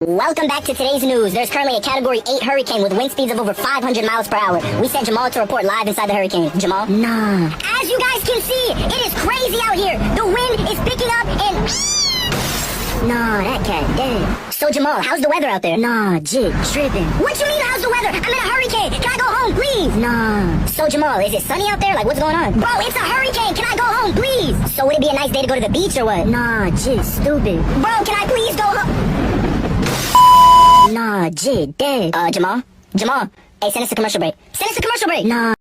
Welcome back to today's news. There's currently a Category 8 hurricane with wind speeds of over 500 miles per hour. We sent Jamal to report live inside the hurricane. Jamal? Nah. As you guys can see, it is crazy out here. The wind is picking up and... Nah, that cat dead. So Jamal, how's the weather out there? Nah, jit tripping. What you mean, how's the weather? I'm in a hurricane. Can I go home, please? Nah. So Jamal, is it sunny out there? Like, what's going on? Bro, it's a hurricane. Can I go home, please? So would it be a nice day to go to the beach or what? Nah, jit stupid. Bro, can I please go home? Nah, jit dead. Jamal? Jamal? Hey, send us a commercial break. Send us a commercial break. Nah.